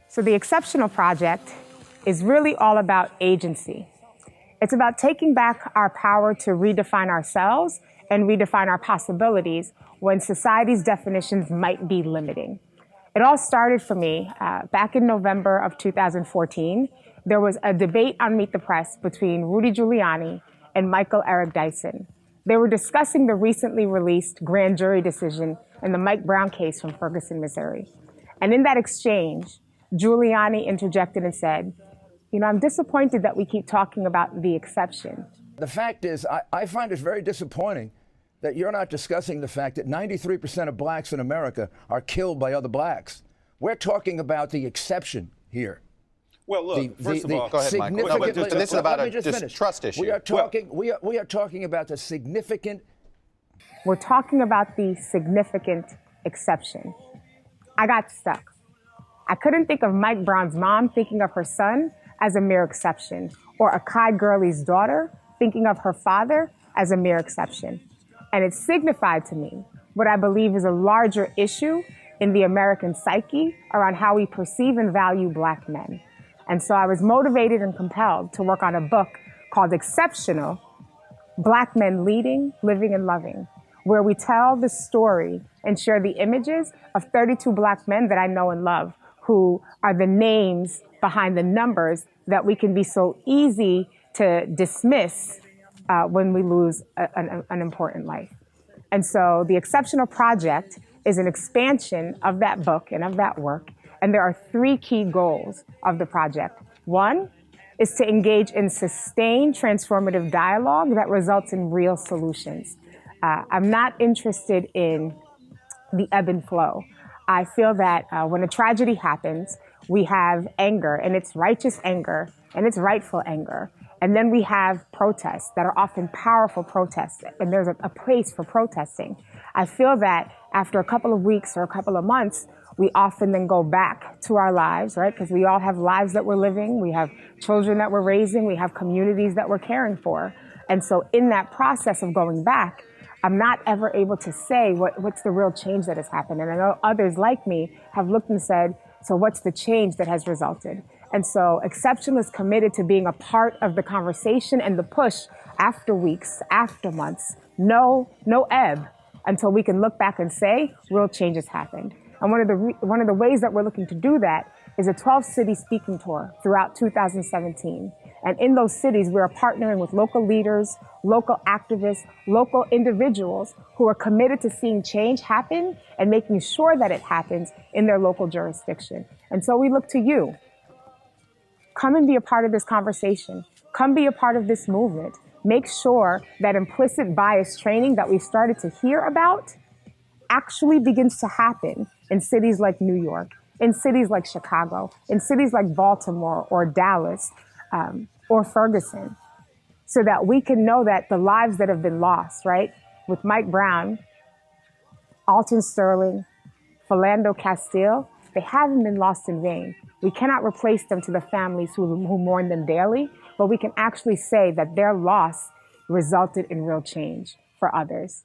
So the Exceptional Project is really all about agency. It's about taking back our power to redefine ourselves and redefine our possibilities when society's definitions might be limiting. It all started for me back in November of 2014. There was a debate on Meet the Press between Rudy Giuliani and Michael Eric Dyson. They were discussing the recently released grand jury decision in the Mike Brown case from Ferguson, Missouri. And in that exchange, Giuliani interjected and said, I'm disappointed that we keep talking about the exception. The fact is, I find it very disappointing that you're not discussing the fact that 93% of blacks in America are killed by other blacks. We're talking about the exception here. Well, look, first of all, go ahead, Michael. No, but this is about a trust issue. We are talking about the significant. We're talking about the significant exception. I got stuck. I couldn't think of Mike Brown's mom thinking of her son as a mere exception, or Akai Gurley's daughter thinking of her father as a mere exception. And it signified to me what I believe is a larger issue in the American psyche around how we perceive and value black men. And so I was motivated and compelled to work on a book called Exceptional: Black Men Leading, Living, and Loving, where we tell the story and share the images of 32 black men that I know and love, who are the names behind the numbers that we can be so easy to dismiss when we lose an important life. And so the Exceptional Project is an expansion of that book and of that work. And there are three key goals of the project. One is to engage in sustained transformative dialogue that results in real solutions. I'm not interested in the ebb and flow. I feel that when a tragedy happens, we have anger, and it's righteous anger, and it's rightful anger. And then we have protests that are often powerful protests, and there's a place for protesting. I feel that after a couple of weeks or a couple of months, we often then go back to our lives, right? Because we all have lives that we're living, we have children that we're raising, we have communities that we're caring for. And so in that process of going back, I'm not ever able to say what's the real change that has happened. And I know others like me have looked and said, so what's the change that has resulted? And so Exceptional is committed to being a part of the conversation and the push after weeks, after months, no ebb, until we can look back and say real change has happened. And one of the ways that we're looking to do that is a 12-city speaking tour throughout 2017. And in those cities, we are partnering with local leaders, local activists, local individuals who are committed to seeing change happen and making sure that it happens in their local jurisdiction. And so we look to you. Come and be a part of this conversation. Come be a part of this movement. Make sure that implicit bias training that we've started to hear about actually begins to happen in cities like New York, in cities like Chicago, in cities like Baltimore or Dallas, or Ferguson, so that we can know that the lives that have been lost, right, with Mike Brown, Alton Sterling, Philando Castile, they haven't been lost in vain. We cannot replace them to the families who mourn them daily, but we can actually say that their loss resulted in real change for others.